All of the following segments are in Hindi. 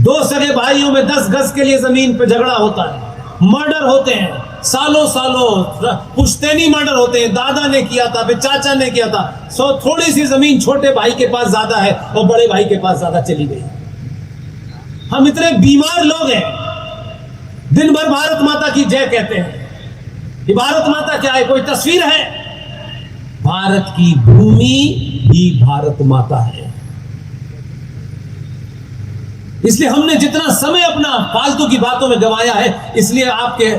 दो सगे भाइयों में 10 गज के लिए जमीन पे झगड़ा होता है, मर्डर होते हैं, सालों सालों पुश्तैनी मर्डर होते हैं। दादा ने किया था, फिर चाचा ने किया था। थोड़ी सी जमीन छोटे भाई के पास ज्यादा है और बड़े भाई के पास ज्यादा चली गई। हम इतने बीमार लोग हैं, दिन भर भारत माता की जय कहते हैं। ये भारत माता क्या है? कोई तस्वीर है? भारत की भूमि भी भारत माता है। इसलिए हमने जितना समय अपना फालतू की बातों में गंवाया है, इसलिए आपके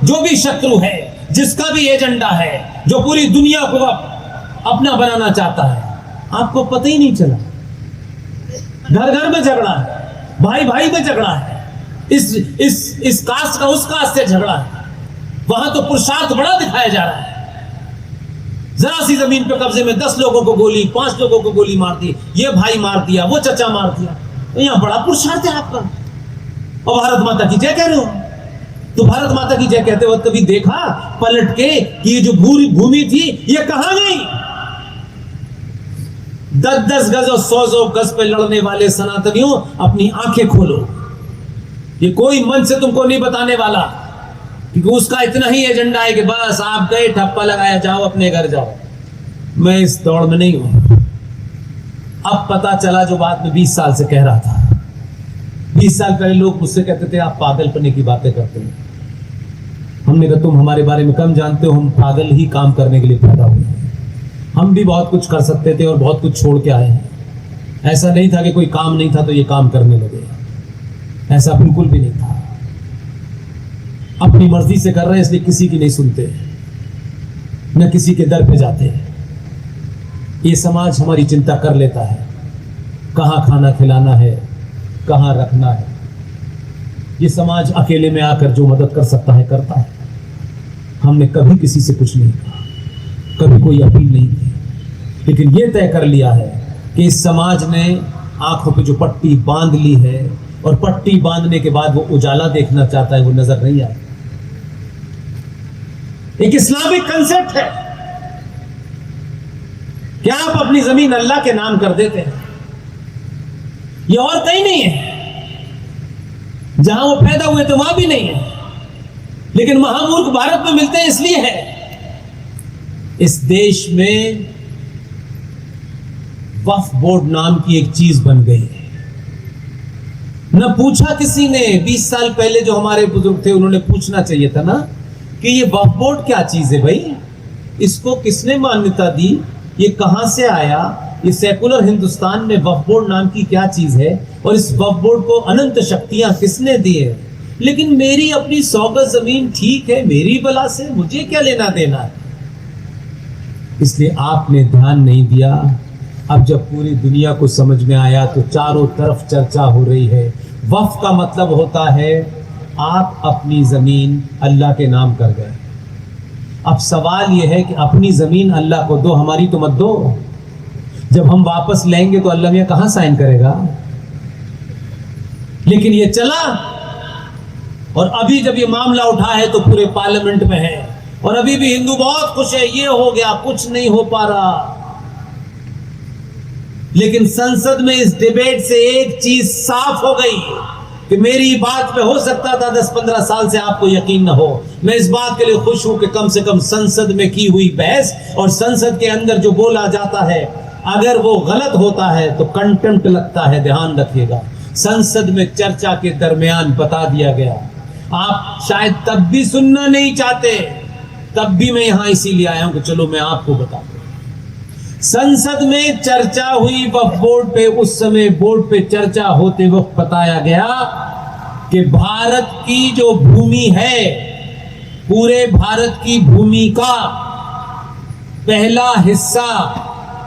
जो भी शत्रु है, जिसका भी एजेंडा है, जो पूरी दुनिया को अपना बनाना चाहता है, आपको पता ही नहीं चला। घर घर में झगड़ा है, भाई भाई में झगड़ा है, इस कास्ट का उस कास्ट से झगड़ा है। वहां तो पुरुषार्थ बड़ा दिखाया जा रहा है। जरा सी जमीन पे कब्जे में 10 लोगों को गोली, 5 लोगों को गोली मार दी, ये भाई मार दिया, वो चचा मार दिया, तो यहां बड़ा पुरुषार्थ है आपका। और भारत माता की जय कह रहे हो। तो भारत माता की जय कहते वक्त कभी देखा पलट के कि ये जो भूमि थी ये कहां गई? 10-10 गज और 100-100 गज पे लड़ने वाले सनातनियों, अपनी आंखें खोलो। ये कोई मन से तुमको नहीं बताने वाला, क्योंकि उसका इतना ही एजेंडा है कि बस आप गए, ठप्पा लगाया, जाओ अपने घर जाओ। मैं इस दौड़ में नहीं हूं। अब पता चला जो बात मैं 20 साल से कह रहा था। 20 साल पहले लोग मुझसे कहते थे आप पागलपने की बातें करते हैं। हमने कहा तुम हमारे बारे में कम जानते हो, हम पागल ही काम करने के लिए पैदा हुए हैं। हम भी बहुत कुछ कर सकते थे और बहुत कुछ छोड़ के आए हैं। ऐसा नहीं था कि कोई काम नहीं था तो ये काम करने लगे, ऐसा बिल्कुल भी नहीं था। अपनी मर्जी से कर रहे हैं, इसलिए किसी की नहीं सुनते, न किसी के दर पे जाते हैं। ये समाज हमारी चिंता कर लेता है, कहाँ खाना खिलाना है, कहाँ रखना है। ये समाज अकेले में आकर जो मदद कर सकता है करता है। हमने कभी किसी से कुछ नहीं कहा, कभी कोई अपील नहीं की, लेकिन ये तय कर लिया है कि इस समाज ने आंखों पे जो पट्टी बांध ली है, और पट्टी बांधने के बाद वो उजाला देखना चाहता है, वो नजर नहीं आता। एक इस्लामिक कंसेप्ट है कि आप अपनी जमीन अल्लाह के नाम कर देते हैं। ये और कहीं नहीं है, जहां वो पैदा हुए थे वहां भी नहीं है, लेकिन महामूर्ख भारत में मिलते हैं इसलिए है। इस देश में वक्फ बोर्ड नाम की एक चीज बन गई है। न पूछा किसी ने, 20 साल पहले जो हमारे बुजुर्ग थे उन्होंने पूछना चाहिए था ना कि ये वक्फ बोर्ड क्या चीज है भाई, इसको किसने मान्यता दी, ये कहां से आया, ये सेकुलर हिंदुस्तान में वक्फ बोर्ड नाम की क्या चीज है, और इस वक्फ बोर्ड को अनंत शक्तियां किसने दी है। लेकिन मेरी अपनी 100 गज जमीन ठीक है, मेरी बला से मुझे क्या लेना देना है। इसलिए आपने ध्यान नहीं दिया। अब जब पूरी दुनिया को समझ में आया तो चारों तरफ चर्चा हो रही है। वक्फ का मतलब होता है आप अपनी जमीन अल्लाह के नाम कर गए। अब सवाल यह है कि अपनी जमीन अल्लाह को दो, हमारी तो मत दो। जब हम वापस लेंगे तो अल्लाह मियां कहां साइन करेगा। लेकिन ये चला, और अभी जब ये मामला उठा है तो पूरे पार्लियामेंट में है, और अभी भी हिंदू बहुत खुश है, ये हो गया, कुछ नहीं हो पा रहा। लेकिन संसद में इस डिबेट से एक चीज साफ हो गई कि मेरी बात पे हो सकता था 10-15 साल से आपको यकीन न हो। मैं इस बात के लिए खुश हूं कि कम से कम संसद में की हुई बहस और संसद के अंदर जो बोला जाता है, अगर वो गलत होता है तो कंटेम्प्ट लगता है, ध्यान रखिएगा। संसद में चर्चा के दरमियान बता दिया गया। आप शायद तब भी सुनना नहीं चाहते, तब भी मैं यहां इसीलिए आया हूं कि चलो मैं आपको बता दूं। संसद में चर्चा हुई वक्फ बोर्ड पे, उस समय बोर्ड पे चर्चा होते वक्त बताया गया कि भारत की जो भूमि है, पूरे भारत की भूमि का पहला हिस्सा,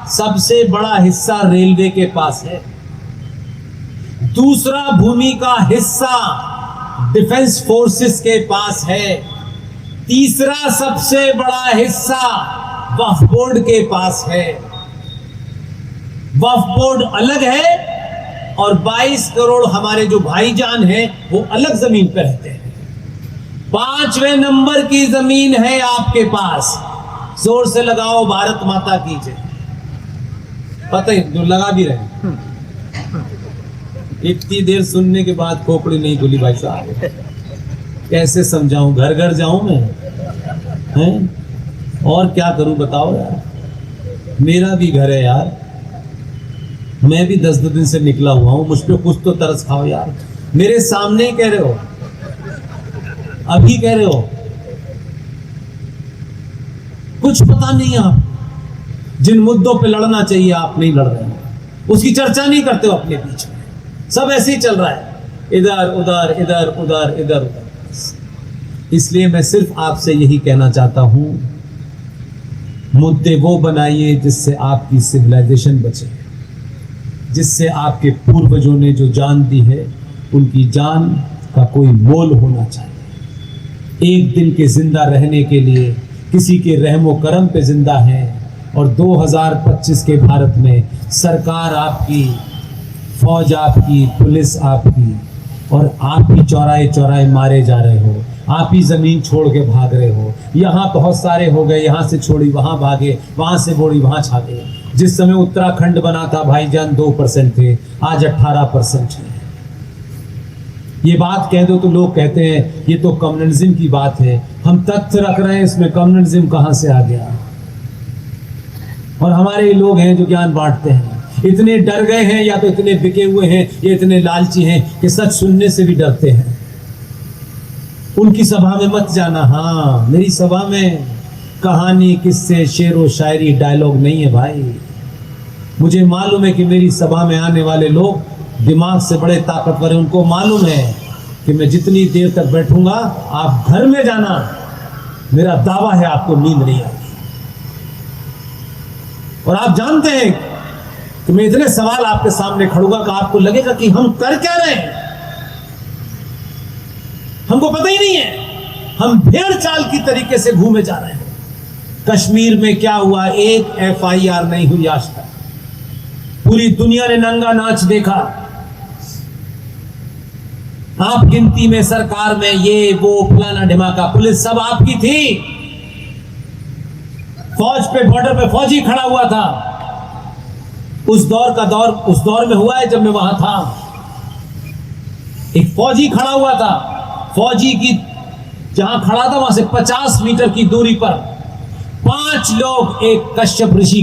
सबसे बड़ा हिस्सा रेलवे के पास है। दूसरा भूमि का हिस्सा डिफेंस फोर्सेस के पास है। तीसरा सबसे बड़ा हिस्सा वक्फ बोर्ड के पास है। वक्फ बोर्ड अलग है और 22 करोड़ हमारे जो भाईजान हैं वो अलग जमीन पर रहते हैं। 5वें नंबर की जमीन है आपके पास। जोर से लगाओ भारत माता की जय। पता ही जो लगा भी रहे। इतनी देर सुनने के बाद खोपड़ी नहीं खुली भाई साहब, कैसे समझाऊं, घर घर जाऊं मैं, हैं? और क्या करूं बताओ यार, मेरा भी घर है यार, मैं भी 10 दिन से निकला हुआ हूं, मुझ पे कुछ तो तरस खाओ यार। मेरे सामने ही कह रहे हो, अभी कह रहे हो, कुछ पता नहीं आप, जिन मुद्दों पे लड़ना चाहिए आप नहीं लड़ रहे हो, उसकी चर्चा नहीं करते हो अपने बीच में, सब ऐसे ही चल रहा है, इधर उधर इधर उधर इधर उधर। इसलिए मैं सिर्फ आपसे यही कहना चाहता हूं, मुद्दे वो बनाइए जिससे आपकी सिविलाइजेशन बचे, जिससे आपके पूर्वजों ने जो जान दी है उनकी जान का कोई मोल होना चाहिए। एक दिन के जिंदा रहने के लिए किसी के रहमो करम पे जिंदा है, और 2025 के भारत में सरकार आपकी, फौज आपकी, पुलिस आपकी, और आप ही चौराहे चौराहे मारे जा रहे हो, आप ही जमीन छोड़ के भाग रहे हो। यहाँ बहुत सारे हो गए, यहाँ से छोड़ी वहाँ भागे, वहाँ से बोड़ी वहाँ छागे। जिस समय उत्तराखंड बना था भाईजान 2% थे, आज 18% है। ये बात कह दो तो लोग कहते हैं ये तो कम्युनिज्म की बात है। हम तथ्य रख रहे हैं, इसमें कम्युनिज्म कहाँ से आ गया। और हमारे लोग हैं जो ज्ञान बांटते हैं, इतने डर गए हैं, या तो इतने बिके हुए हैं, ये इतने लालची हैं कि सच सुनने से भी डरते हैं। उनकी सभा में मत जाना। हाँ, मेरी सभा में कहानी, किस्से, शेर व शायरी, डायलॉग नहीं है भाई। मुझे मालूम है कि मेरी सभा में आने वाले लोग दिमाग से बड़े ताकतवर हैं। उनको मालूम है कि मैं जितनी देर तक बैठूंगा, आप घर में जाना, मेरा दावा है आपको नींद नहीं आएगी। और आप जानते हैं कि मैं इतने सवाल आपके सामने खड़ूंगा कि आपको लगेगा कि हम कर क्या रहे हैं, हमको पता ही नहीं है। हम भेड़ चाल की तरीके से घूमे जा रहे हैं। कश्मीर में क्या हुआ, एक FIR नहीं हुई आज तक। पूरी दुनिया ने नंगा नाच देखा। आप गिनती में, सरकार में, ये वो फलाना ढिमाका, पुलिस सब आपकी थी। फौज पे, बॉर्डर पे फौजी खड़ा हुआ था। उस दौर में हुआ है जब मैं वहां था। एक फौजी खड़ा हुआ था। फौजी की जहां खड़ा था वहां से 50 मीटर की दूरी पर 5 लोग, एक कश्यप ऋषि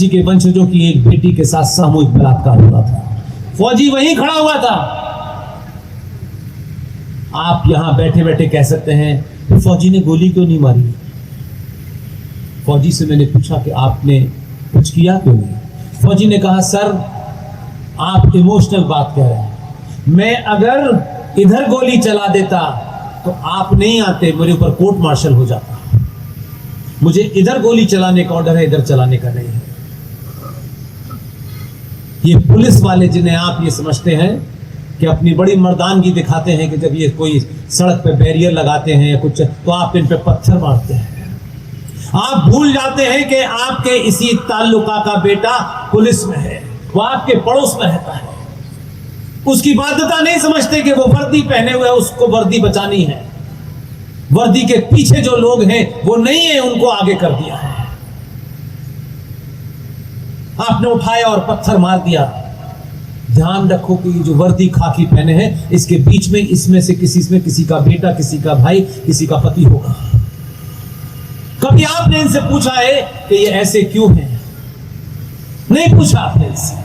के वंशजों की एक बेटी के साथ सामूहिक बलात्कार हो रहा था। फौजी वहीं खड़ा हुआ था। आप यहां बैठे बैठे कह सकते हैं तो फौजी ने गोली क्यों नहीं मारी। फौजी से मैंने पूछा कि आपने कुछ किया क्यों नहीं। फौजी ने कहा, सर आप इमोशनल बात कह रहे हैं, मैं अगर इधर गोली चला देता तो आप नहीं आते, मेरे ऊपर कोर्ट मार्शल हो जाता। मुझे इधर गोली चलाने का ऑर्डर है, इधर चलाने का नहीं है। ये पुलिस वाले जिन्हें आप ये समझते हैं कि अपनी बड़ी मर्दानगी दिखाते हैं कि जब ये कोई सड़क पे बैरियर लगाते हैं या कुछ, तो आप इन पे पत्थर मारते हैं। आप भूल जाते हैं कि आपके इसी ताल्लुका का बेटा पुलिस में है, वो आपके पड़ोस में रहता है। उसकी बाध्यता नहीं समझते कि वो वर्दी पहने हुए, उसको वर्दी बचानी है। वर्दी के पीछे जो लोग हैं वो नहीं है, उनको आगे कर दिया है। आपने उठाया और पत्थर मार दिया। ध्यान रखो कि जो वर्दी खाकी पहने हैं, इसके बीच में, इसमें से किसी का बेटा, किसी का भाई, किसी का पति होगा। कभी आपने इनसे पूछा है कि ये ऐसे क्यों हैं? नहीं पूछा आपने इनसे,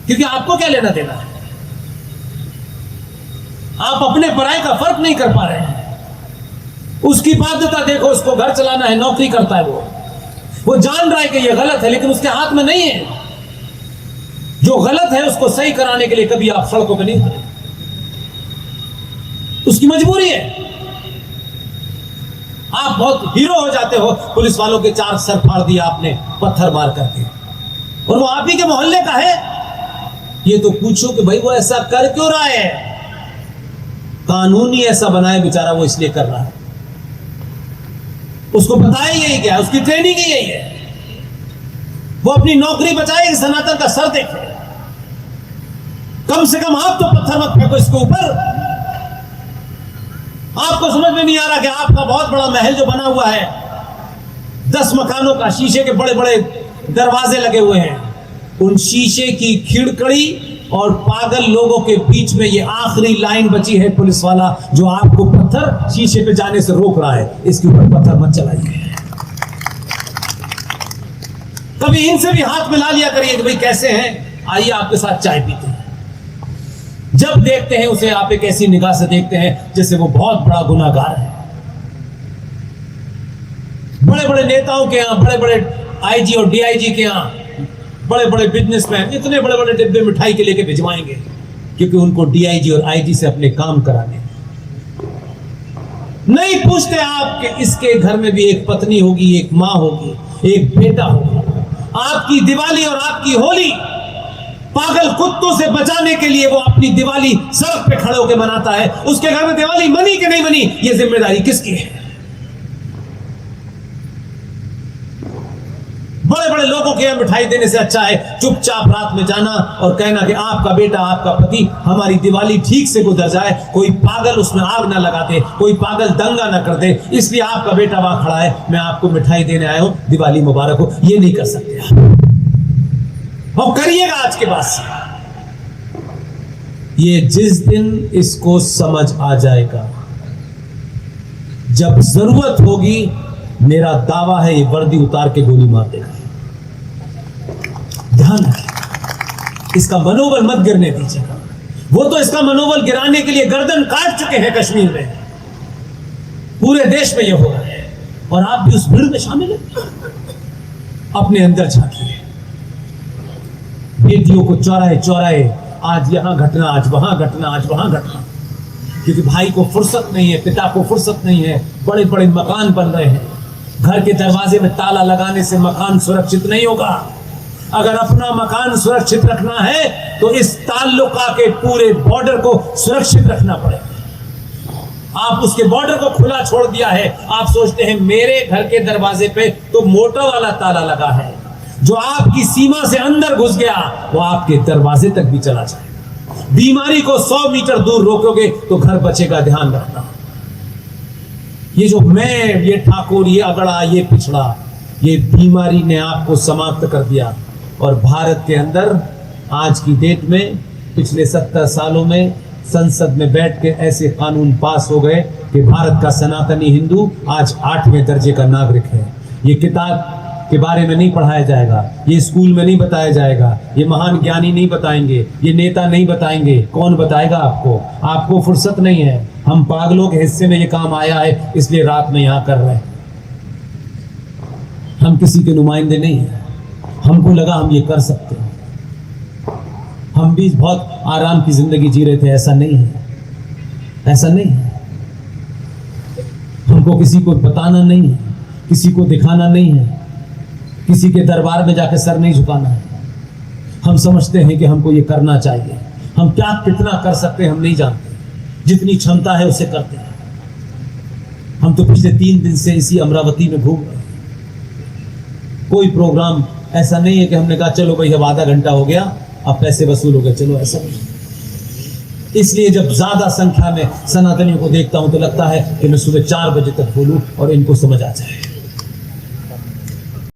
क्योंकि आपको क्या लेना देना है। आप अपने पराये का फर्क नहीं कर पा रहे हैं। उसकी बाध्यता देखो, उसको घर चलाना है, नौकरी करता है, वो जान रहा है कि ये गलत है, लेकिन उसके हाथ में नहीं है। जो गलत है उसको सही कराने के लिए कभी आप सड़कों पर नहीं उतरे, उसकी मजबूरी है। आप बहुत हीरो हो जाते हो, पुलिस वालों के 4 सर फाड़ दिया आपने पत्थर मार करके, और वो आप ही के मोहल्ले का है। ये तो पूछो कि भाई वो ऐसा कर क्यों रहा है। कानून ही ऐसा बनाए बेचारा, वो इसलिए कर रहा है। उसको पता है यही क्या है, उसकी ट्रेनिंग ही यही है। वो अपनी नौकरी बचाए, सनातन का सर देखे। कम से कम आप तो पत्थर मत फेंको इसके ऊपर। आपको समझ में नहीं आ रहा कि आपका बहुत बड़ा महल जो बना हुआ है, 10 मकानों का, शीशे के बड़े बड़े दरवाजे लगे हुए हैं, उन शीशे की खिड़कड़ी और पागल लोगों के बीच में ये आखिरी लाइन बची है, पुलिस वाला जो आपको पत्थर शीशे पे जाने से रोक रहा है, इसके ऊपर पत्थर मत चलाइए। कभी इनसे भी हाथ मिला लिया करिए कि भाई कैसे हैं, आइए आपके साथ चाय पीते हैं। जब देखते हैं उसे आप एक ऐसी निगाह से देखते हैं जैसे वो बहुत बड़ा गुनाहगार है। बड़े बड़े नेताओं के यहां, बड़े बड़े आईजी और डीआईजी के यहां बड़े बड़े बिजनेसमैन इतने बड़े बड़े डिब्बे मिठाई के लेके भिजवाएंगे, क्योंकि उनको डीआईजी और आईजी से अपने काम कराने। नहीं पूछते आप कि इसके घर में भी एक पत्नी होगी, एक मां होगी, एक बेटा होगा। आपकी दिवाली और आपकी होली पागल कुत्तों से बचाने के लिए वो अपनी दिवाली सड़क पे खड़े होकर मनाता है। उसके घर में दिवाली मनी कि नहीं मनी, ये जिम्मेदारी किसकी है? बड़े बड़े लोगों के यहां मिठाई देने से अच्छा है चुपचाप रात में जाना और कहना कि आपका बेटा, आपका पति, हमारी दिवाली ठीक से गुजर जाए, कोई पागल उसमें आग ना लगा दे, कोई पागल दंगा ना कर दे, इसलिए आपका बेटा वहां खड़ा है, मैं आपको मिठाई देने आया हूं, दिवाली मुबारक हो। ये नहीं कर सकते आप, और करिएगा आज के बाद से। ये जिस दिन इसको समझ आ जाएगा, जब जरूरत होगी, मेरा दावा है ये वर्दी उतार के गोली मार देगा। ध्यान रखें, इसका मनोबल मत गिरने दीजिएगा। वो तो इसका मनोबल गिराने के लिए गर्दन काट चुके हैं कश्मीर में, पूरे देश में ये हो रहा है, और आप भी उस भीड़ में शामिल हैं। अपने अंदर झांकिए, बेटियों को चौराहे चौराहे आज यहां घटना, आज वहां घटना, आज वहां घटना, क्योंकि भाई को फुर्सत नहीं है, पिता को फुर्सत नहीं है। बड़े बड़े मकान बन रहे हैं, घर के दरवाजे में ताला लगाने से मकान सुरक्षित नहीं होगा। अगर अपना मकान सुरक्षित रखना है तो इस ताल्लुका के पूरे बॉर्डर को सुरक्षित रखना पड़ेगा। आप उसके बॉर्डर को खुला छोड़ दिया है। आप सोचते हैं मेरे घर के दरवाजे पे तो मोटा वाला ताला लगा है, जो आपकी सीमा से अंदर घुस गया वो आपके दरवाजे तक भी चला जाएगा। बीमारी को 100 मीटर दूर रोकोगे तो घर बचेगा, ध्यान रखना। ये जो मैं, ये ठाकुर, ये अगड़ा, ये पिछड़ा, ये बीमारी ने आपको समाप्त कर दिया। और भारत के अंदर आज की डेट में पिछले 70 सालों में संसद में बैठ के ऐसे कानून पास हो गए कि भारत का सनातनी हिंदू आज 8वें दर्जे का नागरिक है। ये किताब के बारे में नहीं पढ़ाया जाएगा, ये स्कूल में नहीं बताया जाएगा, ये महान ज्ञानी नहीं बताएंगे, ये नेता नहीं बताएंगे। कौन बताएगा आपको? आपको फुर्सत नहीं है। हम पागलों के हिस्से में ये काम आया है, इसलिए रात में यहां कर रहे हैं। हम किसी के नुमाइंदे नहीं हैं। हमको लगा हम ये कर सकते हैं। हम भी बहुत आराम की जिंदगी जी रहे थे, ऐसा नहीं है, ऐसा नहीं है। हमको किसी को बताना नहीं है, किसी को दिखाना नहीं है, किसी के दरबार में जाकर सर नहीं झुकाना है। हम समझते हैं कि हमको ये करना चाहिए। हम क्या कितना कर सकते हैं हम नहीं जानते, जितनी क्षमता है उसे करते हैं। हम तो पिछले 3 दिन से इसी अमरावती में घूम रहे हैं। कोई प्रोग्राम ऐसा नहीं है कि हमने कहा चलो भाई अब आधा घंटा हो गया, अब पैसे वसूल हो गए, चलो, ऐसा नहीं। इसलिए जब ज्यादा संख्या में सनातनियों को देखता हूं तो लगता है कि मैं सुबह 4 बजे तक बोलूं और इनको समझ आ जाए।